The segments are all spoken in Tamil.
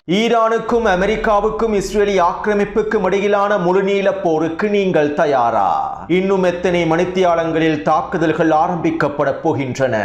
ஈரானுக்கும் அமெரிக்காவுக்கும் இஸ்ரேலி ஆக்கிரமிப்புக்கும் இடையிலான முழுநீள போருக்கு நீங்கள் தயாரா? இன்னும் எத்தனை மணித்தியாலங்களில் தாக்குதல்கள் ஆரம்பிக்கப்பட போகின்றன?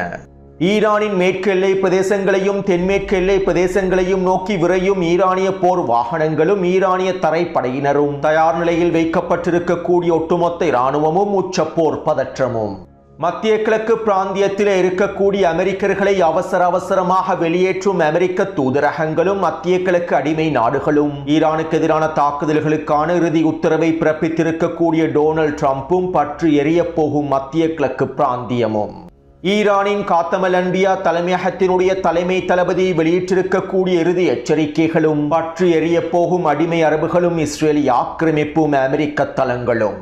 ஈரானின் மேற்கு எல்லை பிரதேசங்களையும் தென்மேற்கு எல்லை பிரதேசங்களையும் நோக்கி விரையும் ஈரானிய போர் வாகனங்களும் ஈரானிய தரைப்படையினரும் தயார் நிலையில் வைக்கப்பட்டிருக்கக்கூடிய ஒட்டுமொத்த இராணுவமும் உச்சப்போர் பதற்றமும் மத்திய கிழக்கு பிராந்தியத்தில் இருக்கக்கூடிய அமெரிக்கர்களை அவசரமாக வெளியேற்றும் அமெரிக்க தூதரகங்களும் மத்திய கிழக்கு அடிமை நாடுகளும் ஈரானுக்கு எதிரான தாக்குதல்களுக்கான இறுதி உத்தரவை பிறப்பித்திருக்கக்கூடிய டொனால்ட் ட்ரம்பும் பற்றி எரிய போகும் மத்திய கிழக்கு பிராந்தியமும் ஈரானின் காத்தமல் அன்பியா தலைமையகத்தினுடைய தலைமை தளபதி வெளியிட்டிருக்கக்கூடிய இறுதி எச்சரிக்கைகளும் பற்றி எரிய போகும் அடிமை அரபுகளும் இஸ்ரேலி ஆக்கிரமிப்பும் அமெரிக்க தளங்களும்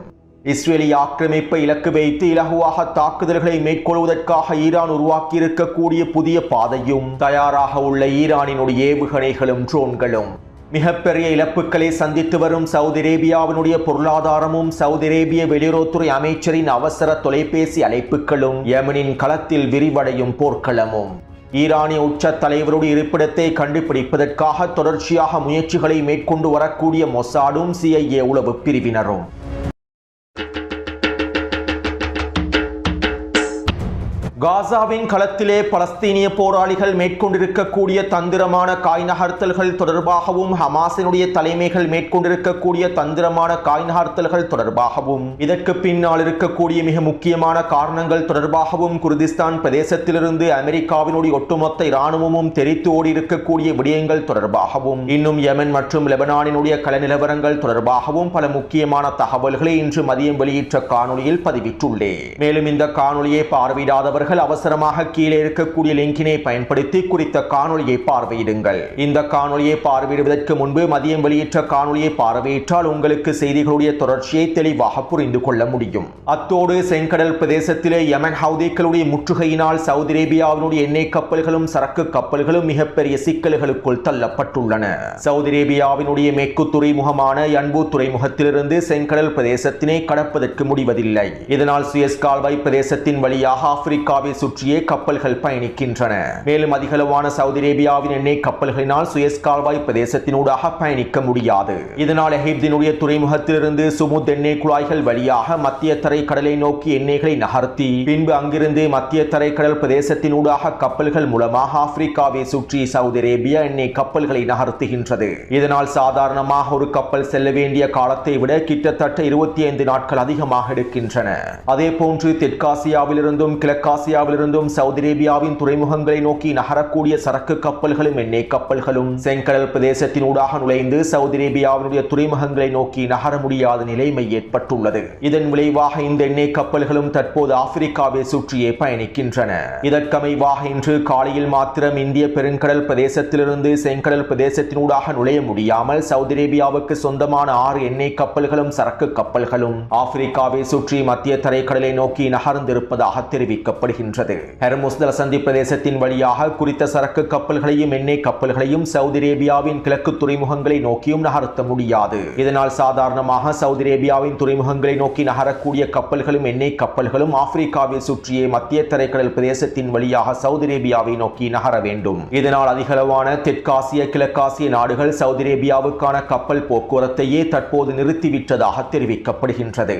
இஸ்ரேலி ஆக்கிரமிப்பை இலக்கு வைத்து இலகுவாக தாக்குதல்களை மேற்கொள்வதற்காக ஈரான் உருவாக்கியிருக்கக்கூடிய புதிய பாதையும் தயாராக உள்ள ஈரானினுடைய ஏவுகணைகளும் ட்ரோன்களும் மிகப்பெரிய இழப்புகளை சந்தித்து வரும் சவுதி அரேபியாவினுடைய பொருளாதாரமும் சவுதி அரேபிய வெளியுறவுத்துறை அமைச்சரின் அவசர தொலைபேசி அழைப்புகளும் யெமனின் களத்தில் விரிவடையும் போர்க்களமும் ஈரானிய உச்ச தலைவருடைய இருப்பிடத்தை கண்டுபிடிப்பதற்காக தொடர்ச்சியாக முயற்சிகளை மேற்கொண்டு வரக்கூடிய மொசாடும் CIA உளவு பிரிவினரும் காசாவின் களத்திலே பலஸ்தீனிய போராளிகள் மேற்கொண்டிருக்கக்கூடிய தந்திரமான காய் நகர்த்தல்கள் தொடர்பாகவும் ஹமாஸினுடைய தலைமைகள் மேற்கொண்டிருக்கக்கூடிய தந்திரமான காய் நகர்த்தல்கள் தொடர்பாகவும் இதற்கு பின்னால் இருக்கக்கூடிய மிக முக்கியமான காரணங்கள் தொடர்பாகவும் குர்திஸ்தான் பிரதேசத்திலிருந்து அமெரிக்காவினுடைய ஒட்டுமொத்த இராணுவமும் தெரித்து ஓடி இருக்கக்கூடிய விடயங்கள் தொடர்பாகவும் இன்னும் யெமன் மற்றும் லெபனானினுடைய கள நிலவரங்கள் தொடர்பாகவும் பல முக்கியமான தகவல்களை இன்று மதியம் வெளியிட்ட காணொலியில் பதிவிட்டுள்ளேன். மேலும் இந்த காணொலியை பார்வையிடாதவர்கள் அவசரமாக கீழே இருக்கக்கூடிய லிங்கினை பயன்படுத்தி குறித்த காணொலியை பார்வையிடுங்கள். இந்த காணொலியை பார்வையிடுவதற்கு முன்பு மதியம் வெளியிட்ட காணொலியை பார்வையிட்டால் உங்களுக்கு செய்திகளுடைய தொடர்ச்சியை தெளிவாக புரிந்து கொள்ள முடியும். அத்தோடு செங்கடல் பிரதேசத்திலே யெமன் ஹவுதிகளுடைய முற்றுகையினால் சவுதி அரேபியாவினுடைய எண்ணெய் கப்பல்களும் சரக்கு கப்பல்களும் மிகப்பெரிய சிக்கல்களுக்குள் தள்ளப்பட்டுள்ளன. சவுதி அரேபியாவினுடைய மேற்கு துறைமுகமான யன்பு துறைமுகத்திலிருந்து செங்கடல் பிரதேசத்தினை கடப்பதற்கு முடிவதில்லை. இதனால் சுயஸ் கால்வாய் பிரதேசத்தின் வழியாக ஆப்பிரிக்காவை சுற்றியே கப்பல்கள் பயணிக்கின்றன. மேலும் அதிகளவான சவுதி அரேபியாவின் எண்ணெய் கப்பல்களினால் சுயஸ் கால்வாய் பிரதேசத்தினூடாக பயணிக்க முடியாது. இதனால் எகிப்தினுடைய துறைமுகத்திலிருந்து சுமுத் எண்ணெய் குழாய்கள் வழியாக மத்திய தரை கடலை நோக்கி எண்ணெய்களை நகர்த்தி பின்பு அங்கிருந்து மத்திய தரை கடல் பிரதேசத்தினூடாக கப்பல்கள் மூலமாக ஆப்பிரிக்காவை சுற்றி சவுதி அரேபியா எண்ணெய் கப்பல்களை நகர்த்துகின்றது. இதனால் சாதாரணமாக ஒரு கப்பல் செல்ல வேண்டிய காலத்தை விட கிட்டத்தட்ட 25 நாட்கள் அதிகமாக எடுக்கின்றன. அதே போன்று தெற்காசியாவிலிருந்தும் கிழக்காசியாவிலிருந்தும் சவுதி அரேபியாவின் துறைமுகங்களை நோக்கி நகரக்கூடிய சரக்கு கப்பல்களும் எண்ணெய் கப்பல்களும் செங்கடல் பிரதேசத்தினூடாக நுழைந்து சவுதி அரேபியாவினுடைய துறைமுகங்களை நோக்கி நகர முடியாத நிலைமை ஏற்பட்டுள்ளது. இதன் விளைவாக இந்த எண்ணெய் கப்பல்களும் தற்போது ஆப்பிரிக்காவை சுற்றியே பயணிக்கின்றன. இதற்கமைவாக இன்று காலையில் மாத்திரம் இந்திய பெருங்கடல் பிரதேசத்திலிருந்து செங்கடல் பிரதேசத்தினூடாக நுழைய முடியாமல் சவுதி அரேபியாவுக்கு சொந்தமான 6 எண்ணெய் கப்பல்களும் சரக்கு கப்பல்களும் ஆப்பிரிக்காவை சுற்றி மத்திய தரைக்கடலை நோக்கி நகர்ந்திருப்பதாக தெரிவிக்கப்படுகின்றது. ஹெர்முஸ் ஜலசந்தி பிரதேசத்தின் வழியாக குறித்த சரக்கு கப்பல்களையும் எண்ணெய் கப்பல்களையும் சவுதி அரேபியாவின் கிழக்கு துறைமுகங்களை நோக்கியும் நகர்த்த முடியாது. இதனால் சாதாரணமாக சவுதி அரேபியாவின் துறைமுகங்களை நோக்கி நகரக்கூடிய கப்பல்களும் எண்ணெய் கப்பல்களும் ஆப்பிரிக்காவை சுற்றியே மத்திய தரைக்கடல் பிரதேசத்தின் வழியாக சவுதி அரேபியாவை நோக்கி நகர வேண்டும். இதனால் அதிகளவான தெற்காசிய கிழக்காசிய நாடுகள் சவுதி அரேபியாவுக்கான கப்பல் போக்குவரத்தையே தற்போது நிறுத்திவிட்டதாக தெரிவிக்கப்படுகின்றது.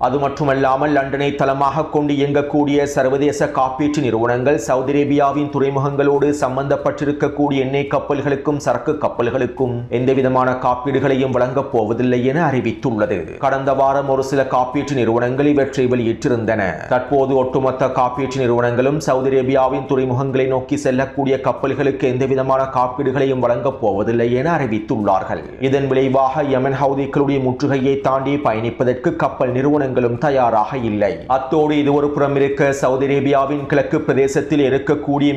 அது மட்டுமல்லாமல் லண்டனை தளமாக கொண்டு இயங்கக்கூடிய சர்வதேச காப்பீட்டு நிறுவனங்கள் சவுதி அரேபியாவின் துறைமுகங்களோடு சம்பந்தப்பட்டிருக்கக்கூடிய எண்ணெய் கப்பல்களுக்கும் சரக்கு கப்பல்களுக்கும் எந்தவிதமான காப்பீடுகளையும் வழங்கப் போவதில்லை என அறிவித்துள்ளது. கடந்த வாரம் ஒரு சில காப்பீட்டு நிறுவனங்கள் இவற்றை வெளியிட்டிருந்தன. தற்போது ஒட்டுமொத்த காப்பீட்டு நிறுவனங்களும் சவுதி அரேபியாவின் துறைமுகங்களை நோக்கி செல்லக்கூடிய கப்பல்களுக்கு எந்தவிதமான காப்பீடுகளையும் வழங்கப் போவதில்லை என அறிவித்துள்ளார்கள். இதன் விளைவாக யெமன் ஹவுதிகளுடைய முற்றுகையை தாண்டி பயணிப்பதற்கு கப்பல் நிறுவனங்கள் தயாராக இல்லை. அத்தோடு இது ஒரு புறம் இருக்க சவுதி அரேபியாவின் கிழக்கு பிரதேசத்தில் இருக்கக்கூடிய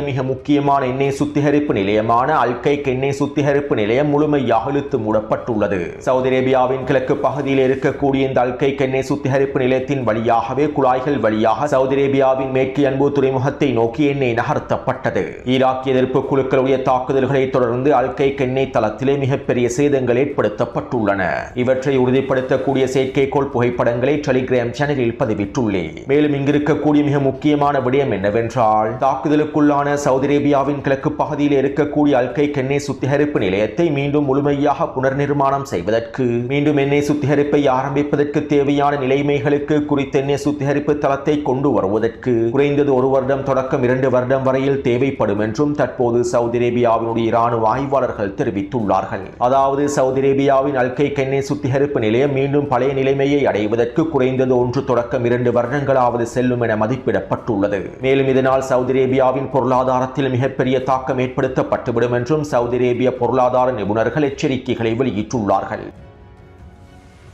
மிக முக்கியமான எண்ணெய் சுத்திகரிப்பு நிலையமான அல்கைக் எண்ணெய் சுத்திகரிப்பு நிலையம் முழுமையாக இழுத்து மூடப்பட்டுள்ளது. சவுதி அரேபியாவின் கிழக்கு பகுதியில் இருக்கக்கூடிய இந்த அல்கைக் எண்ணெய் சுத்திகரிப்பு நிலையத்தின் வழியாகவே குழாய்கள் வழியாக சவுதி அரேபியாவின் மேற்கு யன்பு துறைமுகத்தை நோக்கி எண்ணெய் நகர்த்தப்பட்டது. ஈராக் எதிர்ப்பு குழுக்களுடைய தாக்குதல்களை தொடர்ந்து அல்கைக் எண்ணெய் தளத்திலே மிகப்பெரிய சேதங்கள் ஏற்படுத்தப்பட்டுள்ளன. இவற்றை உறுதிப்படுத்தக்கூடிய செயற்கைக்கோள் புகைப்படம் புகைப்படங்களை டெலிகிராம் சேனலில் பதிவிட்டுள்ளேன். மேலும் இங்கிருக்கக்கூடிய மிக முக்கியமான விடயம் என்னவென்றால், தாக்குதலுக்குள்ளான சவுதி அரேபியாவின் கிழக்கு பகுதியில் இருக்கக்கூடிய அல்கைக் எண்ணெய் சுத்திகரிப்பு நிலையத்தை மீண்டும் முழுமையாக புனர்நிர்மாணம் செய்வதற்கு, மீண்டும் எண்ணெய் சுத்திகரிப்பை ஆரம்பிப்பதற்கு தேவையான நிலைமைகளுக்கு குறித்த எண்ணெய் சுத்திகரிப்பு தளத்தை கொண்டு வருவதற்கு குறைந்தது 1 வருடம் தொடக்கம் 2 வருடம் வரையில் தேவைப்படும் என்றும் தற்போது சவுதி அரேபியாவினுடைய இராணுவ ஆய்வாளர்கள் தெரிவித்துள்ளார்கள். அதாவது சவுதி அரேபியாவின் அல்கைக் எண்ணெய் சுத்திகரிப்பு நிலையம் மீண்டும் பழைய நிலைமையை அடைவதற்கு குறைந்தது 1 தொடக்கம் 2 வருடங்களாவது செல்லும் என மதிப்பிடப்பட்டுள்ளது. மேலும் இதனால் சவுதி அரேபியாவின் பொருளாதாரத்தில் மிகப்பெரிய தாக்கம் ஏற்படுத்தப்பட்டுவிடும் என்றும் சவுதி அரேபிய பொருளாதார நிபுணர்கள் எச்சரிக்கைகளை வெளியிட்டுள்ளார்கள்.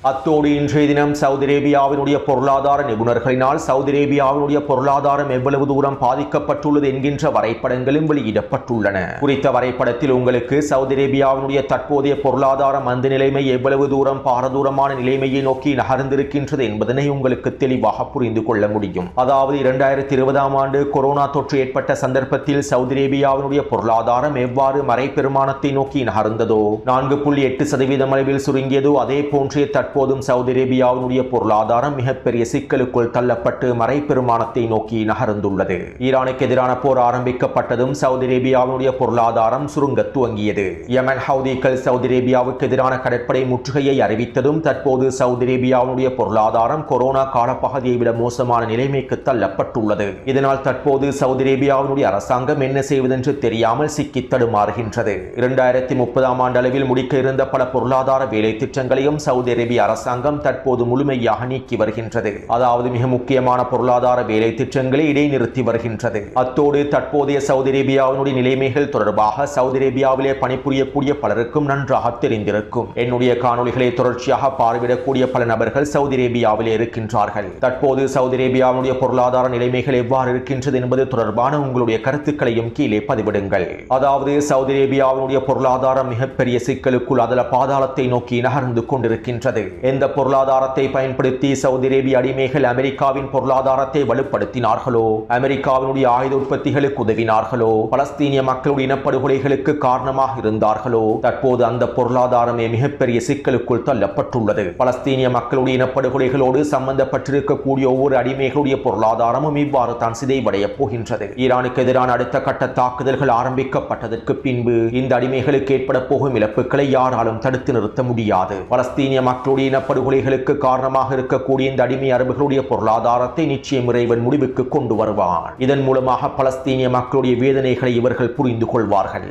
அத்தோடு இன்றைய தினம் சவுதி அரேபியாவினுடைய பொருளாதார நிபுணர்களினால் சவுதி அரேபியாவினுடைய பொருளாதாரம் எவ்வளவு தூரம் பாதிக்கப்பட்டுள்ளது என்கின்ற வரைபடங்களும் வெளியிடப்பட்டுள்ளன. குறித்த வரைபடத்தில் உங்களுக்கு சவுதி அரேபியாவினுடைய தற்போதைய பொருளாதார மந்த நிலைமை எவ்வளவு தூரம் பாரதூரமான நிலைமையை நோக்கி நகர்ந்திருக்கின்றது என்பதனை உங்களுக்கு தெளிவாக புரிந்து கொள்ள முடியும். அதாவது 2020ஆம் ஆண்டு கொரோனா தொற்று ஏற்பட்ட சந்தர்ப்பத்தில் சவுதி அரேபியாவினுடைய பொருளாதாரம் எவ்வாறு மறைபெருமானத்தை நோக்கி நகர்ந்ததோ, 4.8% அளவில் சுருங்கியதோ, அதே போன்றே தற்போதும் சவுதி அரேபியாவினுடைய பொருளாதாரம் மிகப்பெரிய சிக்கலுக்குள் தள்ளப்பட்டு மறைபெருமானத்தை நோக்கி நகர்ந்துள்ளது. ஈரானுக்கு எதிரான போர் ஆரம்பிக்கப்பட்டதும் சவுதி அரேபியாவினுடைய பொருளாதாரம் சுருங்க துவங்கியது. யமன் ஹவுதிகள் சவுதி அரேபியாவுக்கு எதிரான கடற்படை முற்றுகையை அறிவித்ததும் தற்போது சவுதி அரேபியாவினுடைய பொருளாதாரம் கொரோனா காலப்பகுதியை விட மோசமான நிலைமைக்கு தள்ளப்பட்டுள்ளது. இதனால் தற்போது சவுதி அரேபியாவினுடைய அரசாங்கம் என்ன செய்வதென்று தெரியாமல் சிக்கி தடுமாறுகின்றது. 2030ஆம் ஆண்டு அளவில் முடிக்க இருந்த பல பொருளாதார வேலை திட்டங்களையும் சவுதி அரேபிய அரசாங்கம் தற்போது முழுமையாக நீக்கி வருகின்றது. அதாவது மிக முக்கியமான பொருளாதார வேலை திட்டங்களை இடைநிறுத்தி வருகின்றது. அத்தோடு தற்போதைய சவுதி அரேபியாவினுடைய நிலைமைகள் தொடர்பாக சவுதி அரேபியாவிலே பணிபுரியக்கூடிய பலருக்கும் நன்றாக தெரிந்திருக்கும். என்னுடைய காணொலிகளை தொடர்ச்சியாக பார்வையிடக்கூடிய பல நபர்கள் சவுதி அரேபியாவிலே இருக்கின்றார்கள். தற்போது சவுதி அரேபியாவினுடைய பொருளாதார நிலைமைகள் எவ்வாறு இருக்கின்றது என்பது தொடர்பான உங்களுடைய கருத்துக்களையும் கீழே பதிவிடுங்கள். அதாவது சவுதி அரேபியாவினுடைய பொருளாதாரம் மிகப்பெரிய சிக்கலுக்குள் அதல பாதாளத்தை நோக்கி நகர்ந்து கொண்டிருக்கின்றது. எந்த பொருளாதாரத்தை பயன்படுத்தி சவுதி அரேபிய அடிமைகள் அமெரிக்காவின் பொருளாதாரத்தை வலுப்படுத்தினார்களோ, அமெரிக்காவினுடைய ஆயுத உற்பத்திகளுக்கு உதவினார்களோ, பலஸ்தீனிய மக்களுடைய இனப்படுகொலைகளுக்கு காரணமாக இருந்தார்களோ, தற்போது அந்த பொருளாதாரமே மிகப்பெரிய சிக்கலுக்குள் தள்ளப்பட்டுள்ளது. பலஸ்தீனிய மக்களுடைய இனப்படுகொலைகளோடு சம்பந்தப்பட்டிருக்கக்கூடிய ஒவ்வொரு அடிமைகளுடைய பொருளாதாரமும் இவ்வாறு தான் சிதைவடைய போகின்றது. ஈரானுக்கு எதிரான அடுத்த கட்ட தாக்குதல்கள் ஆரம்பிக்கப்பட்டதற்கு பின்பு இந்த அடிமைகளுக்கு ஏற்பட போகும் இழப்புகளை யாராலும் தடுத்து நிறுத்த முடியாது. பலஸ்தீனிய மக்களுடைய இனப்படுகொலைகளுக்கு காரணமாக இருக்கக்கூடிய இந்த அடிமை அரபுகளுடைய பொருளாதாரத்தை நிச்சயம் இறைவன் முடிவுக்கு கொண்டு வருவான். இதன் மூலமாக பலஸ்தீனிய மக்களுடைய வேதனைகளை இவர்கள் புரிந்து கொள்வார்கள்.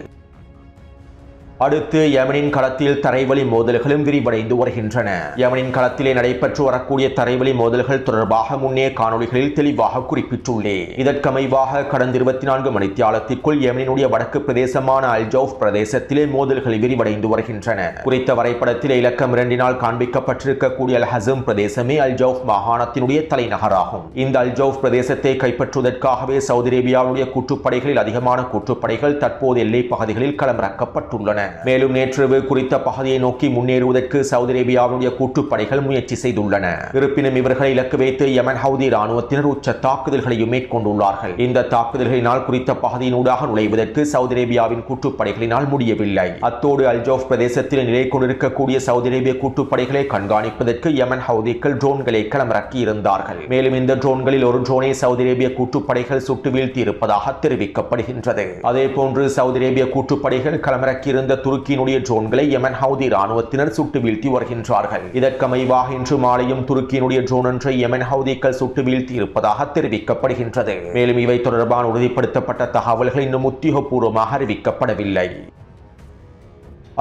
அடுத்து யமனின் களத்தில் தரைவழி மோதல்களும் விரிவடைந்து வருகின்றன. யமனின் களத்திலே நடைபெற்று வரக்கூடிய தரைவழி மோதல்கள் தொடர்பாக முன்னே காணொலிகளில் தெளிவாக குறிப்பிட்டுள்ளேன். இதற்கமைவாக கடந்த 24 மணித்தியாலத்திற்குள் யமனினுடைய வடக்கு பிரதேசமான அல் ஜவுஃப் பிரதேசத்திலே மோதல்கள் விரிவடைந்து வருகின்றன. குறித்த வரைபடத்திலே இலக்கம் 2 காண்பிக்கப்பட்டிருக்கக்கூடிய அல் ஹசம் பிரதேசமே அல் ஜவுஃப் மாகாணத்தினுடைய தலைநகராகும். இந்த அல் ஜவுஃப் பிரதேசத்தை கைப்பற்றுவதற்காகவே சவுதி அரேபியாவுடைய கூட்டுப்படைகளில் அதிகமான கூட்டுப்படைகள் தற்போது எல்லை பகுதிகளில் களமிறக்கப்பட்டுள்ளன. மேலும் நேற்றிரவு குறித்த பகுதியை நோக்கி முன்னேறுவதற்கு சவுதி அரேபியாவுடைய கூட்டுப்படைகள் முயற்சி செய்துள்ளன. இருப்பினும் இவர்களை இலக்கு வைத்து யமன் ஹவுதி இராணுவத்தினர் உச்ச தாக்குதல்களையும் மேற்கொண்டுள்ளார்கள். இந்த தாக்குதல்களினால் குறித்த பகுதியினூடாக நுழைவதற்கு சவுதி அரேபியாவின் கூட்டுப்படைகளினால் முடியவில்லை. அத்தோடு அல் ஜவுஃப் பிரதேசத்தில் நிலை கொண்டிருக்கக்கூடிய சவுதி அரேபிய கூட்டுப்படைகளை கண்காணிப்பதற்கு யமன் ஹவுதிகள் ட்ரோன்களை களமிறக்கி இருந்தார்கள். மேலும் இந்த ட்ரோன்களில் ஒரு ட்ரோனை சவுதி அரேபிய கூட்டுப்படைகள் சுட்டு வீழ்த்தி இருப்பதாக தெரிவிக்கப்படுகின்றது. அதே போன்று சவுதி அரேபிய கூட்டுப்படைகள் களமிறக்கி இருந்த துருக்கியினுடைய ட்ரோன்களை யமன் ஹவுதி இராணுவத்தினர் சுட்டு வீழ்த்தி வருகின்றார்கள். இதற்கமைவாக இன்று மாலையும் துருக்கியினுடைய ட்ரோன் ஒன்றை யமன் ஹவுதிகள் சுட்டு வீழ்த்தி இருப்பதாக தெரிவிக்கப்படுகின்றது. மேலும் இவை தொடர்பான உறுதிப்படுத்தப்பட்ட தகவல்கள் இன்னும் உத்தியோகபூர்வமாக அறிவிக்கப்படவில்லை.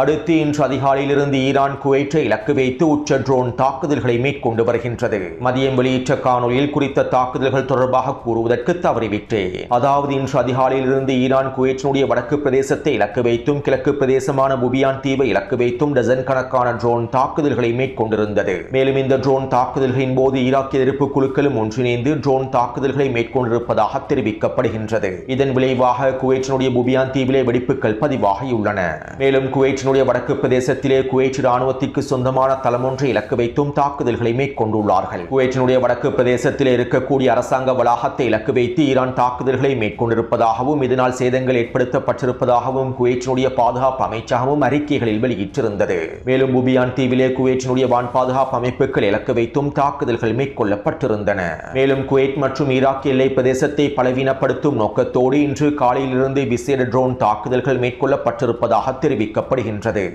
அடுத்து இன்று அதிகாலையிலிருந்து ஈரான் குவைத்தை இலக்கு வைத்து உச்ச ட்ரோன் தாக்குதல்களை மேற்கொண்டு வருகின்றது. மதியம் வெளியிட்ட காணொலியில் குறித்த தாக்குதல்கள் தொடர்பாக கூறுவதற்கு தவறிவிட்டேன். அதாவது இன்று அதிகாலையிலிருந்து ஈரான் குவைத்தினுடைய வடக்கு பிரதேசத்தை இலக்கு வைத்தும் கிழக்கு பிரதேசமான புபியான் தீவை இலக்கு வைத்தும் டசன் கணக்கான ட்ரோன் தாக்குதல்களை மேற்கொண்டிருந்தது. மேலும் இந்த ட்ரோன் தாக்குதல்களின் போது ஈராக்கிய எதிர்ப்பு குழுக்களும் ஒன்றிணைந்து ட்ரோன் தாக்குதல்களை மேற்கொண்டிருப்பதாக தெரிவிக்கப்படுகின்றது. இதன் விளைவாக குவைத்தினுடைய புபியான் தீவிலே வெடிப்புகள் பதிவாகியுள்ளன. மேலும் குவைத் குவைத்தினுடைய வடக்கு பிரதேசத்திலே குவைத் ராணுவத்திற்கு சொந்தமான தளம் ஒன்றை இலக்கு வைத்தும் தாக்குதல்களை மேற்கொண்டுள்ளார்கள். குவைத்தினுடைய வடக்கு பிரதேசத்திலே இருக்கக்கூடிய அரசாங்க வளாகத்தை இலக்கு வைத்து ஈரான் தாக்குதல்களை மேற்கொண்டிருப்பதாகவும் இதனால் சேதங்கள் ஏற்படுத்தப்பட்டிருப்பதாகவும் குவைத்தினுடைய பாதுகாப்பு அமைச்சகமும் அறிக்கைகளில் வெளியிட்டிருந்தது. மேலும் புபியான் தீவிலே குவைத்தினுடைய வான் பாதுகாப்பு அமைப்புகள் இலக்கு வைத்தும் தாக்குதல்கள் மேற்கொள்ளப்பட்டிருந்தன. மேலும் குவைத் மற்றும் ஈராக் எல்லை பிரதேசத்தை பலவீனப்படுத்தும் நோக்கத்தோடு இன்று காலையிலிருந்து விசேட ட்ரோன் தாக்குதல்கள் மேற்கொள்ளப்பட்டிருப்பதாக தெரிவிக்கப்படுகின்றது.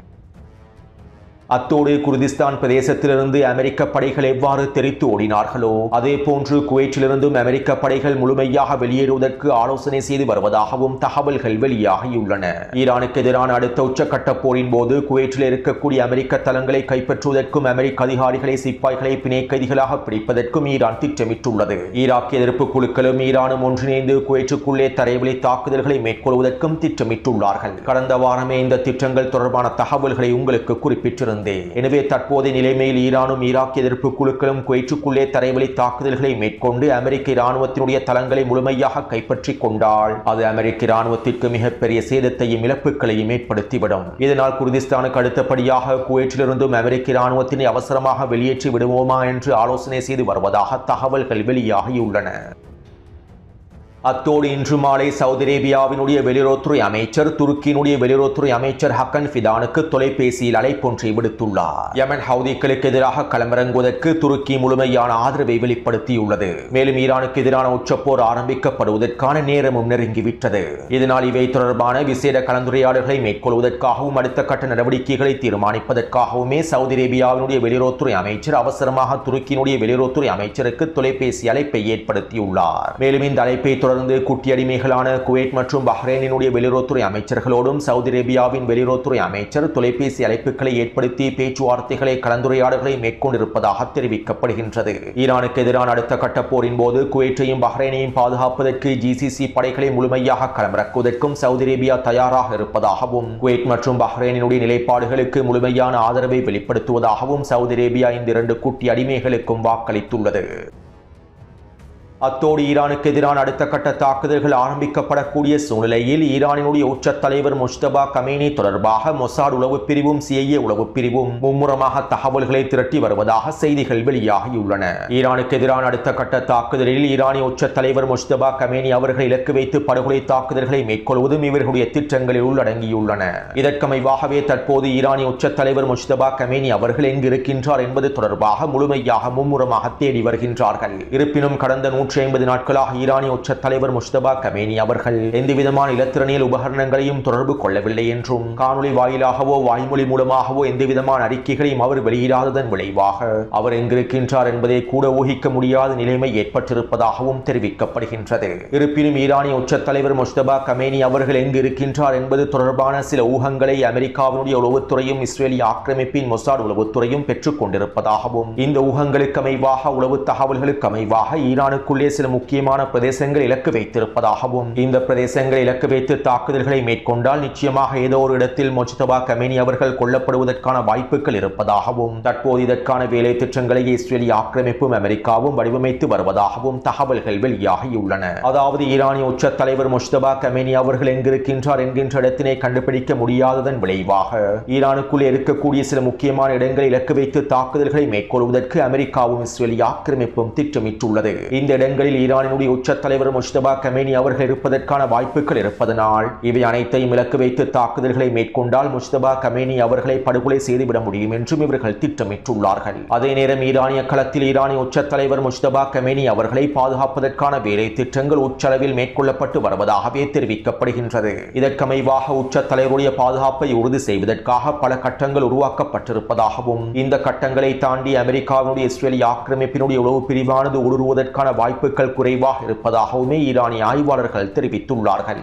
அத்தோடு குர்திஸ்தான் பிரதேசத்திலிருந்து அமெரிக்க படைகள் எவ்வாறு தெரித்து ஓடினார்களோ அதே போன்று குவைத்திலிருந்தும் அமெரிக்க படைகள் முழுமையாக வெளியேறுவதற்கு ஆலோசனை செய்து வருவதாகவும் தகவல்கள் வெளியாகியுள்ளன. ஈரானுக்கு எதிரான அடுத்த உச்சக்கட்ட போரின் போது குவைத்தில் இருக்கக்கூடிய அமெரிக்க தளங்களை கைப்பற்றுவதற்கும் அமெரிக்க அதிகாரிகளை சிப்பாய்களை பிணை கைதிகளாக பிடிப்பதற்கும் ஈரான் திட்டமிட்டுள்ளது. ஈராக் எதிர்ப்பு குழுக்களும் ஈரானும் ஒன்றிணைந்து குவைத்துக்குள்ளே தரைவழி தாக்குதல்களை மேற்கொள்வதற்கும் திட்டமிட்டுள்ளார்கள். கடந்த வாரமே இந்த திட்டங்கள் தொடர்பான தகவல்களை உங்களுக்கு குறிப்பிட்டிருந்தேன். எனவே தற்போதைய நிலைமையில் ஈரானும் ஈராக் எதிர்ப்பு குழுக்களும் குவைத்துக்குள்ளே தரைவழி தாக்குதல்களை மேற்கொண்டு அமெரிக்க இராணுவத்தினுடைய தளங்களை முழுமையாக கைப்பற்றிக் கொண்டால் அது அமெரிக்க இராணுவத்திற்கு மிகப்பெரிய சேதத்தையும் இழப்புகளையும் ஏற்படுத்திவிடும். இதனால் குர்திஸ்தானுக்கு அடுத்தபடியாக குவைத்திலிருந்தும் அமெரிக்க இராணுவத்தினை அவசரமாக வெளியேற்றி விடுவோமா என்று ஆலோசனை செய்து வருவதாக தகவல்கள் வெளியாகியுள்ளன. அத்தோடு இன்று மாலை சவுதி அரேபியாவினுடைய வெளியுறவுத்துறை அமைச்சர் துருக்கியினுடைய வெளியுறவுத்துறை அமைச்சர் ஹக்கன் ஃபிதானுக்கு தொலைபேசியில் அழைப்பொன்றை விடுத்துள்ளார். யமன் ஹவுதிகளுக்கு எதிராக களமிறங்குவதற்கு துருக்கி முழுமையான ஆதரவை வெளிப்படுத்தியுள்ளது. மேலும் ஈரானுக்கு எதிரான உச்சப்போர் ஆரம்பிக்கப்படுவதற்கான நேரமும் நெருங்கிவிட்டது. இதனால் இவை தொடர்பான விசேட கலந்துரையாடல்களை மேற்கொள்வதற்காகவும் அடுத்த கட்ட நடவடிக்கைகளை தீர்மானிப்பதற்காகவுமே சவுதி அரேபியாவினுடைய வெளியுறவுத்துறை அமைச்சர் அவசரமாக துருக்கியினுடைய வெளியுறவுத்துறை அமைச்சருக்கு தொலைபேசி அழைப்பை ஏற்படுத்தியுள்ளார். மேலும் இந்த அழைப்பை தொடர்ந்து குட்டியடிமைகளான குவைத் மற்றும் பஹ்ரைனினுடைய வெளியுறவுத்துறை அமைச்சர்களோடும் சவுதி அரேபியாவின் வெளியுறவுத்துறை அமைச்சர் தொலைபேசி அழைப்புகளை ஏற்படுத்தி பேச்சுவார்த்தைகளை கலந்துரையாடல்களை மேற்கொண்டிருப்பதாக தெரிவிக்கப்படுகின்றது. ஈரானுக்கு எதிரான அடுத்த கட்ட போரின் போது குவைத்தையும் பஹ்ரைனையும் பாதுகாப்பதற்கு ஜிசிசி படைகளை முழுமையாக களமிறக்குவதற்கும் சவுதி அரேபியா தயாராக இருப்பதாகவும் குவைத் மற்றும் பஹ்ரைனினுடைய நிலைப்பாடுகளுக்கு முழுமையான ஆதரவை வெளிப்படுத்துவதாகவும் சவுதி அரேபியா இந்த இரண்டு குட்டி அடிமைகளுக்கும் வாக்களித்துள்ளது. அத்தோடு ஈரானுக்கு எதிரான அடுத்த கட்ட தாக்குதல்கள் ஆரம்பிக்கப்படக்கூடிய சூழ்நிலையில் ஈரானினுடைய உச்ச தலைவர் முஜ்தபா கமேனி தொடர்பாக மொசாட் உளவு பிரிவும் சிஐஏ உளவு பிரிவும் மும்முரமாக தகவல்களை திரட்டி வருவதாக செய்திகள் வெளியாகியுள்ளன. ஈரானுக்கு எதிரான அடுத்த கட்ட தாக்குதலில் ஈரானிய உச்ச தலைவர் முஜ்தபா கமேனி அவர்கள் இலக்கு வைத்து படுகொலை தாக்குதல்களை மேற்கொள்வதும் இவர்களுடைய திட்டங்களில் உள்ளடங்கியுள்ளன. இதற்கமைவாகவே தற்போது ஈரானிய உச்ச தலைவர் முஜ்தபா கமேனி அவர்கள் எங்கு இருக்கின்றார் என்பது தொடர்பாக முழுமையாக மும்முரமாக தேடி வருகின்றார்கள். இருப்பினும் கடந்த 150 நாட்களாக ஈரானிய உச்ச தலைவர் முஜ்தபா கமேனி அவர்கள் எந்தவிதமான இலத்திரனியல் உபகரணங்களையும் தொடர்பு கொள்ளவில்லை என்றும் காணொலி வாயிலாகவோ வாய்மொழி மூலமாகவோ எந்தவிதமான அறிக்கைகளையும் அவர் வெளியிடாததன் விளைவாக அவர் எங்கிருக்கின்றார் என்பதை கூட ஊகிக்க முடியாத நிலைமை ஏற்பட்டிருப்பதாகவும் தெரிவிக்கப்படுகின்றது. இருப்பினும் ஈரானிய உச்ச தலைவர் முஜ்தபா கமேனி அவர்கள் எங்கு இருக்கின்றார் என்பது தொடர்பான சில ஊகங்களை அமெரிக்காவினுடைய உளவுத்துறையும் இஸ்ரேலிய ஆக்கிரமிப்பின் மொசாட் உளவுத்துறையும் பெற்றுக் கொண்டிருப்பதாகவும் இந்த ஊகங்களுக்கு அமைவாக உளவு தகவல்களுக்கு அமைவாக ஈரானுக்குள் சில முக்கியமான பிரதேசங்கள் இலக்கு வைத்திருப்பதாகவும் இந்த பிரதேசங்களை இலக்கு வைத்து தாக்குதல்களை மேற்கொண்டால் நிச்சயமாக ஏதோ ஒரு இடத்தில் முஜ்தபா கமேனி அவர்கள் கொல்லப்படுவதற்கான வாய்ப்புகள் இருப்பதாகவும் தற்போது இதற்கான வேலை திட்டங்களை இஸ்ரேலிய ஆக்கிரமிப்பும் அமெரிக்காவும் வடிவமைத்து வருவதாகவும் தகவல்கள் வெளியாகியுள்ளன. அதாவது ஈரானிய உச்ச தலைவர் முஜ்தபா கமேனி அவர்கள் எங்கிருக்கின்றார் என்கின்ற இடத்தினை கண்டுபிடிக்க முடியாததன் விளைவாக ஈரானுக்குள்ளே இருக்கக்கூடிய சில முக்கியமான இடங்களை இலக்கு வைத்து தாக்குதல்களை மேற்கொள்வதற்கு அமெரிக்காவும் இஸ்ரேலிய ஆக்கிரமிப்பும் திட்டமிட்டுள்ளது. இந்த இடங்களில் ஈரானினுடைய உச்ச தலைவர் முஜ்தபா கமேனி அவர்கள் இருப்பதற்கான வாய்ப்புகள் இருப்பதனால் இவை அனைத்தையும் இலக்கு வைத்து தாக்குதல்களை மேற்கொண்டால் முஜ்தபா கமேனி அவர்களை படுகொலை செய்துவிட முடியும் என்றும் இவர்கள் திட்டமிட்டுள்ளார்கள். அதே நேரம் ஈரானிய களத்தில் ஈரானிய உச்ச தலைவர் முஜ்தபா கமேனி அவர்களை பாதுகாப்பதற்கான வேலை திட்டங்கள் உச்சளவில் மேற்கொள்ளப்பட்டு வருவதாகவே தெரிவிக்கப்படுகின்றது. இதற்கமைவாக உச்ச தலைவருடைய பாதுகாப்பை உறுதி செய்வதற்காக பல கட்டங்கள் உருவாக்கப்பட்டிருப்பதாகவும் இந்த கட்டங்களை தாண்டி அமெரிக்காவினுடைய இஸ்ரேலிய ஆக்கிரமிப்பினுடைய உளவு பிரிவானது ஊடுருவதற்கான வாய்ப்புகள் குறைவாக இருப்பதாகவுமே ஈரானிய ஆய்வாளர்கள் தெரிவித்துள்ளார்கள்.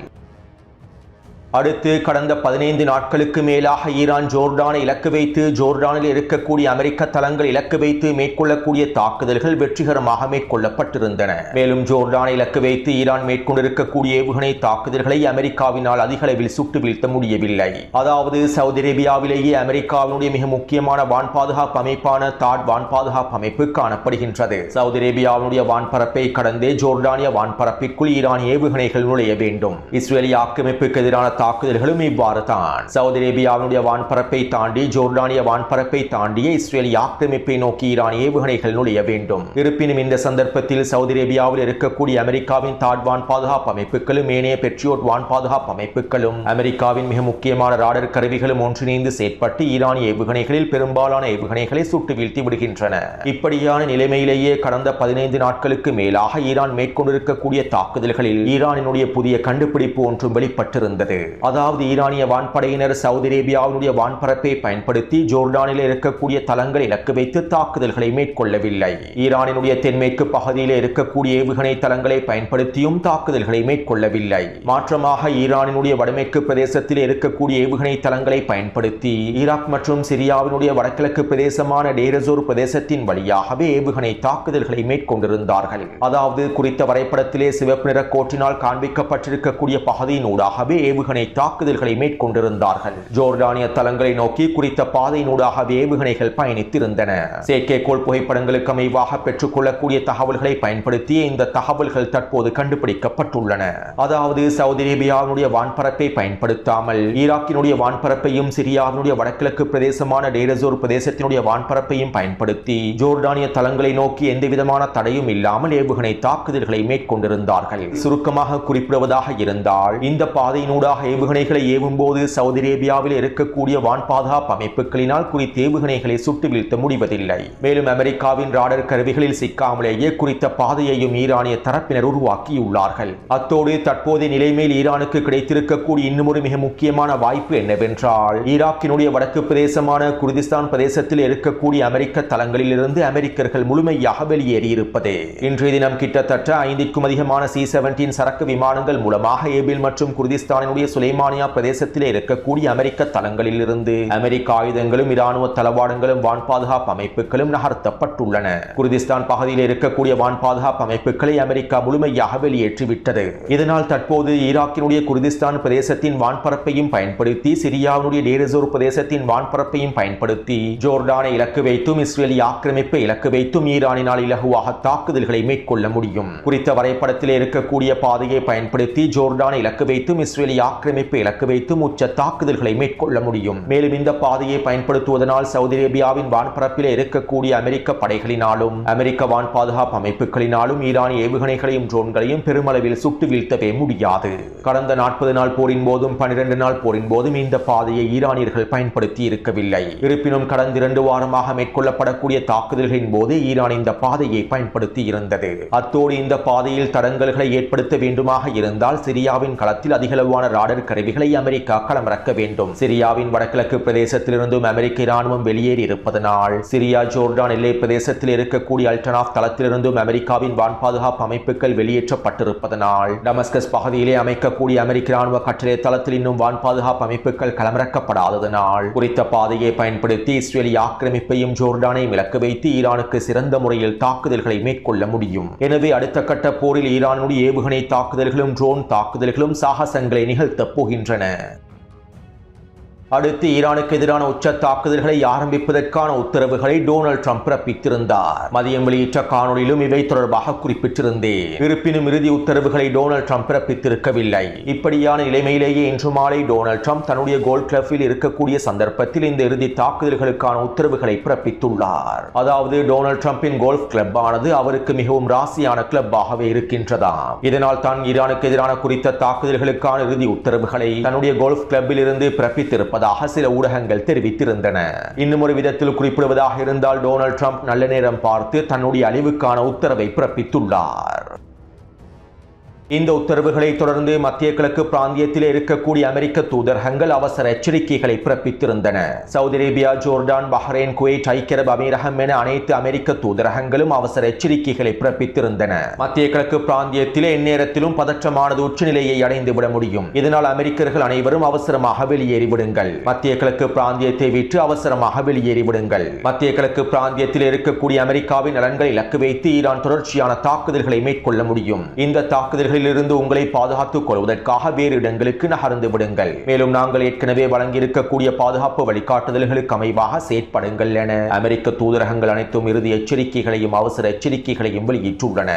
அடுத்து கடந்த 15 நாட்களுக்கு மேலாக ஈரான் ஜோர்டானை இலக்கு வைத்து ஜோர்டானில் இருக்கக்கூடிய அமெரிக்க தளங்கள் இலக்கு வைத்து மேற்கொள்ளக்கூடிய தாக்குதல்கள் வெற்றிகரமாக மேற்கொள்ளப்பட்டிருந்தன. மேலும் ஜோர்டானை இலக்கு வைத்து ஈரான் மேற்கொண்டிருக்கக்கூடிய ஏவுகணை தாக்குதல்களை அமெரிக்காவினால் அதிக அளவில் சுட்டு வீழ்த்த முடியவில்லை. அதாவது சவுதி அரேபியாவிலேயே அமெரிக்காவினுடைய மிக முக்கியமான வான் பாதுகாப்பு அமைப்பான தாட் வான் பாதுகாப்பு அமைப்பு காணப்படுகின்றது. சவுதி அரேபியாவினுடைய வான்பரப்பை கடந்தே ஜோர்டானிய வான்பரப்பிற்குள் ஈரான் ஏவுகணைகள் நுழைய வேண்டும். இஸ்ரேலிய ஆக்கிரமிப்புக்கு எதிரான தாக்குதல்களும் இவ்வாறு தான். சவுதி அரேபியாவினுடைய வான்பரப்பை தாண்டி ஜோர்டானிய வான்பரப்பை தாண்டிய இஸ்ரேலிய ஆக்கிரமிப்பை நோக்கி ஈரான் ஏவுகணைகள் நுழைய வேண்டும். இருப்பினும் இந்த சந்தர்ப்பத்தில் சவுதி அரேபியாவில் இருக்கக்கூடிய அமெரிக்காவின் தாட் வான் பாதுகாப்பு அமைப்புகளும் ஏனைய பெட்ரியோட் வான் பாதுகாப்பு அமைப்புகளும் அமெரிக்காவின் மிக முக்கியமான ராடர் கருவிகளும் ஒன்றிணைந்து செயற்பட்டு ஈரானிய ஏவுகணைகளில் பெரும்பாலான ஏவுகணைகளை சுட்டு வீழ்த்தி விடுகின்றன. இப்படியான நிலைமையிலேயே கடந்த 15 நாட்களுக்கு மேலாக ஈரான் மேற்கொண்டிருக்கக்கூடிய தாக்குதல்களில் ஈரானினுடைய புதிய கண்டுபிடிப்பு ஒன்றும் வெளிப்பட்டிருந்தது. அதாவது ஈரானிய வான்படையினர் சவுதி அரேபியாவினுடைய வான்பரப்பை பயன்படுத்தி ஜோர்டானில் இருக்கக்கூடிய தளங்களை இலக்கு வைத்து தாக்குதல்களை மேற்கொள்ளவில்லை. ஈரானினுடைய தென்மேற்கு பகுதியில் இருக்கக்கூடிய ஏவுகணை தளங்களை பயன்படுத்தியும் தாக்குதல்களை மேற்கொள்ளவில்லை. மாற்றமாக ஈரானினுடைய வடமேற்கு பிரதேசத்தில் இருக்கக்கூடிய ஏவுகணை தளங்களை பயன்படுத்தி ஈராக் மற்றும் சிரியாவினுடைய வடகிழக்கு பிரதேசமான டேரசோர் பிரதேசத்தின் வழியாகவே ஏவுகணை தாக்குதல்களை மேற்கொண்டிருந்தார்கள். அதாவது குறித்த வரைபடத்திலே சிவப்பு நிற கோட்டினால் காண்பிக்கப்பட்டிருக்கக்கூடிய பகுதியினூடாகவே ஏவுகணை தாக்குதல்களை மேற்கொண்டிருந்தார்கள். ஜோர்டானிய தளங்களை நோக்கி குறித்த பாதையினூடாகவே ஏவுகணைகள் பயணித்திருந்தன. செயற்கைக்கோள் புகைப்படங்களுக்கு அமைவாக பெற்றுக்கொள்ளக்கூடிய தகவல்களை பயன்படுத்தி இந்த தகவல்கள் தற்போது கண்டுபிடிக்கப்பட்டுள்ளன. அதாவது சவுதி அரேபியாவினுடைய வான்பரப்பை பயன்படுத்தாமல் ஈராக்கினுடைய வான்பரப்பையும் சிரியாவினுடைய வடகிழக்கு பிரதேசமான டேரசோர் பிரதேசத்தினுடைய வான்பரப்பையும் பயன்படுத்தி ஜோர்டானிய தளங்களை நோக்கி எந்தவிதமான தடையும் இல்லாமல் ஏவுகணை தாக்குதல்களை மேற்கொண்டிருந்தார்கள். சுருக்கமாக குறிப்பிடுவதாக இருந்தால் இந்த பாதையினூடாக ஏவுகணைகளை ஏவும் போது சவுதி அரேபியாவில் இருக்கக்கூடிய வான் பாதுகாப்பு அமைப்புகளினால் குறித்த ஏவுகணைகளை சுட்டு வீழ்த்த முடிவதில்லை. மேலும் அமெரிக்காவின் ராடர் கருவிகளில் சிக்காமலேயே குறித்த பாதையையும் ஈரானிய தரப்பினர் உருவாக்கியுள்ளார்கள். அத்தோடு தற்போதைய நிலைமையில் ஈரானுக்கு கிடைத்திருக்கக்கூடிய இன்னும் மிக முக்கியமான வாய்ப்பு என்னவென்றால் ஈராக்கினுடைய வடக்கு பிரதேசமான குர்திஸ்தான் பிரதேசத்தில் இருக்கக்கூடிய அமெரிக்க தளங்களில் இருந்து அமெரிக்கர்கள் முழுமையாக வெளியேறியிருப்பது. இன்றைய தினம் கிட்டத்தட்ட 5க்கும் அதிகமான C-17 சரக்கு விமானங்கள் மூலமாக ஏபில் மற்றும் குர்திஸ்தானினுடைய சுலைமானியா பிரதேசத்தில் இருக்கக்கூடிய அமெரிக்க தளங்களில் இருந்து அமெரிக்க ஆயுதங்களும் இராணுவ தளவாடங்களும் வான் பாதுகாப்பு அமைப்புகளும் நகர்த்தப்பட்டுள்ளன. குர்திஸ்தான் பகுதியில் இருக்கக்கூடிய வான் பாதுகாப்பு அமைப்புகளை அமெரிக்கா முழுமையாக வெளியேற்றிவிட்டது. இதனால் தற்போது ஈராக்கினுடைய குர்திஸ்தான் பிரதேசத்தின் வான்பரப்பையும் பயன்படுத்தி சிரியாவினுடைய டேரசோர் பிரதேசத்தின் வான்பரப்பையும் பயன்படுத்தி ஜோர்டானை இலக்கு வைத்தும் இஸ்ரேலிய ஆக்கிரமிப்பை இலக்கு வைத்தும் ஈரானினால் இலகுவாக தாக்குதல்களை மேற்கொள்ள முடியும். குறித்த வரைபடத்தில் இருக்கக்கூடிய பாதையை பயன்படுத்தி ஜோர்டானை இலக்கு வைத்தும் இஸ்ரேலிய ஆக்கிரமிப்பை இலக்கு வைத்தும் உச்ச தாக்குதல்களை மேற்கொள்ள முடியும். மேலும் இந்த பாதையை பயன்படுத்துவதனால் சவுதி அரேபியாவின் வான்பரப்பில் இருக்கக்கூடிய அமெரிக்க படைகளினாலும் அமெரிக்க வான் பாதுகாப்பு அமைப்புகளினாலும் ஈரானிய ஏவுகணைகளையும் ட்ரோன்களையும் பெருமளவில் சுட்டு வீழ்த்தவே முடியாது. கடந்த 40 நாள் போரின் போதும் 12 நாள் போரின் போதும் இந்த பாதையை ஈரானியர்கள் பயன்படுத்தி இருக்கவில்லை. இருப்பினும் கடந்த 2 வாரமாக மேற்கொள்ளப்படக்கூடிய தாக்குதல்களின் போது ஈரான் இந்த பாதையை பயன்படுத்தி இருந்தது. அத்தோடு இந்த பாதையில் தடங்கல்களை ஏற்படுத்த வேண்டுமாக இருந்தால் சிரியாவின் களத்தில் அதிகளவான ராடர் கருவிகளை அமெரிக்கா களமிறக்க வேண்டும். சிரியாவின் வடகிழக்கு பிரதேசத்திலிருந்தும் அமெரிக்க இராணுவம் வெளியேறி இருப்பதனால் சிரியா ஜோர்டான் எல்லை பிரதேசத்தில் இருக்கக்கூடிய அல்டனாஃப் தளத்திலிருந்தும் அமெரிக்காவின் வான் பாதுகாப்பு அமைப்புகள் வெளியேற்றப்பட்டிருப்பதனால் டமஸ்கஸ் பகுதியிலே அமைக்கக்கூடிய அமெரிக்க இராணுவ கட்டளை தளத்தில் இன்னும் வான் பாதுகாப்பு அமைப்புகள் களமிறக்கப்படாததனால் குறித்த பாதையை பயன்படுத்தி இஸ்ரேலிய ஆக்கிரமிப்பையும் ஜோர்டானையும் இலக்கு வைத்து ஈரானுக்கு சிறந்த முறையில் தாக்குதல்களை மேற்கொள்ள முடியும். எனவே அடுத்த கட்ட போரில் ஈரானுடைய ஏவுகணை தாக்குதல்களும் ட்ரோன் தாக்குதல்களும் சாகசங்களை நிகழ்த்தப் போகின்றன. அடுத்து ஈரானுக்கு எதிரான உச்ச தாக்குதல்களை ஆரம்பிப்பதற்கான உத்தரவுகளை டொனால்ட் ட்ரம்ப் பிறப்பித்திருந்தார். மதியம் வெளியிட்ட காணொலியிலும் இவை தொடர்பாக குறிப்பிட்டிருந்தேன். இருப்பினும் இறுதி உத்தரவுகளை டொனால்ட் ட்ரம்ப் பிறப்பித்திருக்கவில்லை. இப்படியான நிலைமையிலேயே இன்று மாலை டொனால்ட் ட்ரம்ப் தன்னுடைய கோல்ட் கிளப்பில் இருக்கக்கூடிய சந்தர்ப்பத்தில் இந்த இறுதி தாக்குதல்களுக்கான உத்தரவுகளை பிறப்பித்துள்ளார். அதாவது டொனால்ட் ட்ரம்பின் கோல்ஃப் கிளப் ஆனது அவருக்கு மிகவும் ராசியான கிளப்பாகவே இருக்கின்றதாம். இதனால் தான் ஈரானுக்கு எதிரான குறித்த தாக்குதல்களுக்கான இறுதி உத்தரவுகளை தன்னுடைய கோல்ஃப் கிளப்பில் இருந்து பிறப்பித்திருப்பார் சில ஊடகங்கள் தெரிவித்திருந்தன. இன்னும் ஒரு விதத்தில் குறிப்பிடுவதாக இருந்தால் டொனால்ட் ட்ரம்ப் நல்ல நேரம் பார்த்து தன்னுடைய அழிவுக்கான உத்தரவை பிறப்பித்துள்ளார். இந்த உத்தரவுகளை தொடர்ந்து மத்திய கிழக்கு பிராந்தியத்தில் இருக்கக்கூடிய அமெரிக்க தூதரகங்கள் அவசர எச்சரிக்கைகளை பிறப்பித்திருந்தன. Saudi Arabia, Jordan, Bahrain, Kuwait, ஐக்கிய அரபு அமீரகம் என அனைத்து அமெரிக்க தூதரகங்களும் அவசர எச்சரிக்கைகளை பிறப்பித்திருந்தன. மத்திய கிழக்கு பிராந்தியத்திலே எந்நேரத்திலும் பதற்றமானது உச்சநிலையை அடைந்துவிட முடியும். இதனால் அமெரிக்கர்கள் அனைவரும் அவசரமாக வெளியேறிவிடுங்கள். மத்திய கிழக்கு பிராந்தியத்தை விட்டு அவசரமாக வெளியேறிவிடுங்கள். மத்திய கிழக்கு பிராந்தியத்தில் இருக்கக்கூடிய அமெரிக்காவின் நலன்களை இலக்கு வைத்து ஈரான் தொடர்ச்சியான தாக்குதல்களை மேற்கொள்ள முடியும். இந்த தாக்குதல்கள் இருந்து உங்களை பாதுகாத்துக் கொள்வதற்காக வேறு இடங்களுக்கு நகர்ந்து விடுங்கள். மேலும் நாங்கள் ஏற்கனவே வழங்கியிருக்கக்கூடிய பாதுகாப்பு வழிகாட்டுதல்களுக்கு அமைவாக செயற்படுங்கள் என அமெரிக்க தூதரகங்கள் அனைத்தும் இறுதி எச்சரிக்கைகளையும் அவசர எச்சரிக்கைகளையும் வெளியிட்டுள்ளன.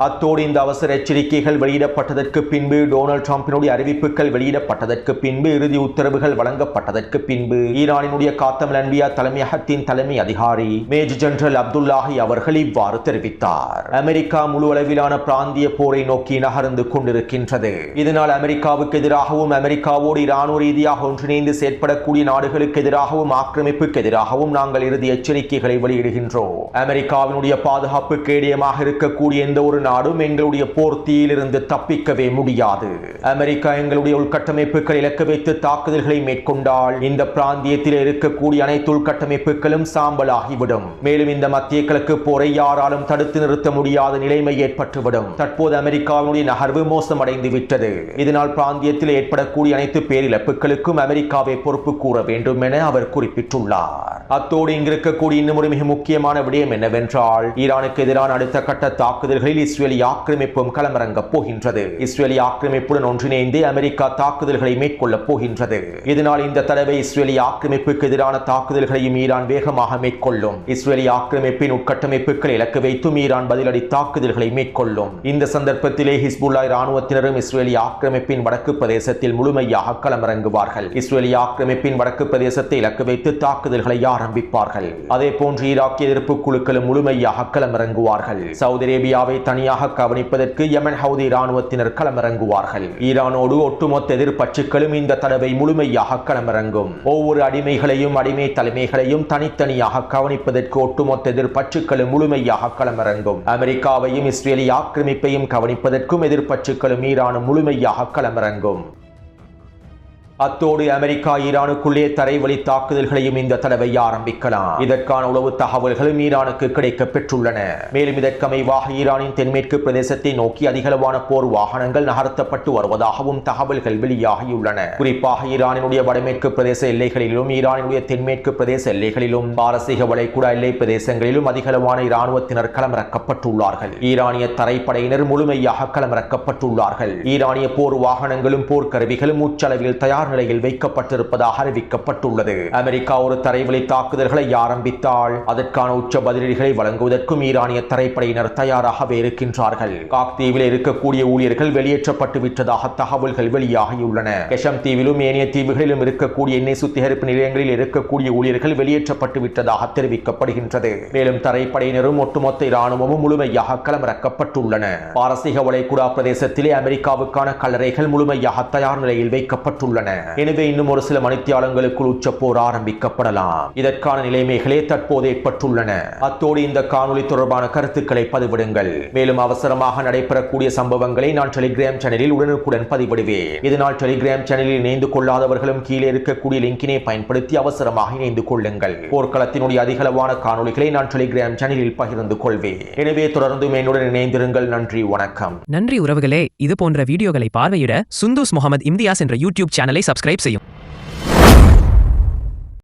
அத்தோடு இந்த அவசர எச்சரிக்கைகள் வெளியிடப்பட்டதற்கு பின்பு டொனால்ட் ட்ரம்பினுடைய அறிவிப்புகள் வெளியிடப்பட்டதற்கு பின்பு இறுதி உத்தரவுகள் வழங்கப்பட்டதற்கு பின்பு ஈரானினுடைய காத்தம் அன்பியா தலைமையகத்தின் தலைமை அதிகாரி மேஜர் ஜெனரல் அப்துல்லாஹி அவர்கள் இவ்வாறு தெரிவித்தார். அமெரிக்கா முழு அளவிலான பிராந்திய போரை நோக்கி நகர்ந்து கொண்டிருக்கின்றது. இதனால் அமெரிக்காவுக்கு எதிராகவும் அமெரிக்காவோடு இராணுவ ரீதியாக ஒன்றிணைந்து செயற்படக்கூடிய நாடுகளுக்கு எதிராகவும் ஆக்கிரமிப்புக்கு எதிராகவும் நாங்கள் இறுதி எச்சரிக்கைகளை வெளியிடுகின்றோம். அமெரிக்காவினுடைய பாதுகாப்பு கேடயமாக இருக்கக்கூடிய எந்த ஒரு நாடும் எங்களுடைய போர்த்தியிலிருந்து தப்பிக்கவே முடியாது. அமெரிக்கா எங்களுடைய உள்கட்டமைப்புகளை இலக்க வைத்து தாக்குதல்களை மேற்கொண்டால் இந்த பிராந்தியத்தில் இருக்கக்கூடிய அனைத்து உள்கட்டமைப்புகளும் சாம்பலாகிவிடும். மேலும் இந்த மத்திய கிழக்கு போரை யாராலும் தடுத்து நிறுத்த முடியாத நிலைமை ஏற்பட்டுவிடும். தற்போது அமெரிக்காவினுடைய நகர்வு மோசமடைந்து விட்டது. இதனால் பிராந்தியத்தில் ஏற்படக்கூடிய அனைத்து பேரிழப்புகளுக்கும் அமெரிக்காவை பொறுப்பு கூற வேண்டும் என அவர் குறிப்பிட்டுள்ளார். அத்தோடு இங்கிருக்கக்கூடிய இன்னும் ஒரு மிக முக்கியமான விடயம் என்னவென்றால் ஈரானுக்கு எதிரான அடுத்த கட்ட தாக்குதல்களில் இஸ்ரேலிய ஆக்கிரமிப்பும் களமிறங்கப் போகின்றது. இஸ்ரேலிய ஆக்கிரமிப்புடன் ஒன்றிணைந்து அமெரிக்கா தாக்குதல்களை மேற்கொள்ளப் போகின்றது. இதனால் இந்த தடவை இஸ்ரேலிய ஆக்கிரமிப்புக்கு எதிரான தாக்குதல்களையும் ஈரான் வேகமாக மேற்கொள்ளும். இஸ்ரேலிய ஆக்கிரமிப்பின் உட்கட்டமைப்புகளை இலக்கு வைத்தும் ஈரான் பதிலடி தாக்குதல்களை மேற்கொள்ளும். இந்த சந்தர்ப்பத்திலே ஹிஸ்புல்லா இராணுவத்தினரும் இஸ்ரேலிய ஆக்கிரமிப்பின் வடக்கு பிரதேசத்தில் முழுமையாக களமிறங்குவார்கள். இஸ்ரேலிய ஆக்கிரமிப்பின் வடக்கு பிரதேசத்தை இலக்கு வைத்து தாக்குதல்களை ஆரம்பிப்பார்கள். அதே போன்று ஈராக்கிய எதிர்ப்பு குழுக்களும் முழுமையாக களமிறங்குவார்கள். சவுதி அரேபியாவை தனியாக கவனிப்பதற்கு யமன் ஹவுதி இராணுவத்தினர் களமிறங்குவார்கள். ஈரானோடு ஒட்டுமொத்த எதிர்ப்பற்றுக்களும் இந்த தடவை முழுமையாக களமிறங்கும். ஒவ்வொரு அடிமைகளையும் அடிமை தலைமைகளையும் தனித்தனியாக கவனிப்பதற்கு ஒட்டுமொத்த எதிர்ப்பற்றுக்களும் முழுமையாக களமிறங்கும். அமெரிக்காவையும் இஸ்ரேலிய ஆக்கிரமிப்பையும் கவனிப்பதற்கும் எதிர்ப்பற்றுக்களும் ஈரானும் முழுமையாக களமிறங்கும். அத்தோடு அமெரிக்கா ஈரானுக்குள்ளே தரைவழி தாக்குதல்களையும் இந்த தடவை ஆரம்பிக்கலாம். இதற்கான உளவு தகவல்களும் ஈரானுக்கு கிடைக்கப் பெற்றுள்ளன. மேலும் இதற்கமைவாக ஈரானின் தென்மேற்கு பிரதேசத்தை நோக்கி அதிகளவான போர் வாகனங்கள் நகர்த்தப்பட்டு வருவதாகவும் தகவல்கள் வெளியாகியுள்ளன. குறிப்பாக ஈரானினுடைய வடமேற்கு பிரதேச எல்லைகளிலும் ஈரானினுடைய தென்மேற்கு பிரதேச எல்லைகளிலும் பாரசீக வளைகுடா எல்லை பிரதேசங்களிலும் அதிகளவான இராணுவத்தினர் களமிறக்கப்பட்டுள்ளார்கள். ஈரானிய தரைப்படையினர் முழுமையாக களமிறக்கப்பட்டுள்ளார்கள். ஈரானிய போர் வாகனங்களும் போர்க்கருவிகளும் உச்சளவில் தயார் நிலையில் வைக்கப்பட்டிருப்பதாக அறிவிக்கப்பட்டுள்ளது. அமெரிக்கா ஒரு தரைவழி தாக்குதல்களை ஆரம்பித்தால் அதற்கான உச்ச பதிலடிகளை வழங்குவதற்கும் ஈரானிய தரைப்படையினர் தயாராகவே இருக்கின்றார்கள். காக் தீவில் இருக்கக்கூடிய ஊழியர்கள் வெளியேற்றப்பட்டு விட்டதாக தகவல்கள் வெளியாகியுள்ளன. கெஷம் தீவிலும் ஏனைய தீவுகளிலும் இருக்கக்கூடிய எண்ணெய் சுத்திகரிப்பு நிலையங்களில் இருக்கக்கூடிய ஊழியர்கள் வெளியேற்றப்பட்டு விட்டதாக தெரிவிக்கப்படுகின்றது. மேலும் தரைப்படையினரும் ஒட்டுமொத்த இராணுவமும் முழுமையாக களமிறக்கப்பட்டுள்ளன. பாரசீக வளைகுடா பிரதேசத்திலே அமெரிக்காவுக்கான கல்லறைகள் முழுமையாக தயார் நிலையில் வைக்கப்பட்டுள்ளன. எனவே இன்னும் ஒரு சில மணித்தியாலங்களுக்குள் உச்சப்போர் ஆரம்பிக்கப்படலாம். இதற்கான நிலைமைகளே தற்போது ஏற்பட்டுள்ளன. அத்தோடு இந்த காணொலி தொடர்பான கருத்துக்களை பதிவிடுங்கள். மேலும் அவசரமாக நடைபெறக்கூடிய சம்பவங்களை நான் டெலிகிராம் சேனலில் உடனுக்குடன் பதிவிடுவேன். இதனால் டெலிகிராம் சேனலில் இணைந்து கொள்ளாதவர்களும் கீழே இருக்கக்கூடிய லிங்கினை பயன்படுத்தி அவசரமாக இணைந்து கொள்ளுங்கள். போர்க்களத்தினுடைய அதிகளவான காணொலிகளை நான் டெலிகிராம் சேனலில் பகிர்ந்து கொள்வேன். எனவே தொடர்ந்து என்னுடன் இணைந்திருங்கள். நன்றி, வணக்கம். நன்றி உறவுகளே. இது போன்ற வீடியோகளை பார்வையிட சுந்தூஸ் முகமது இம்தியாஸ் என்ற யூடியூப் சேனலை சப்ஸ்கிரைப் செய்யும்.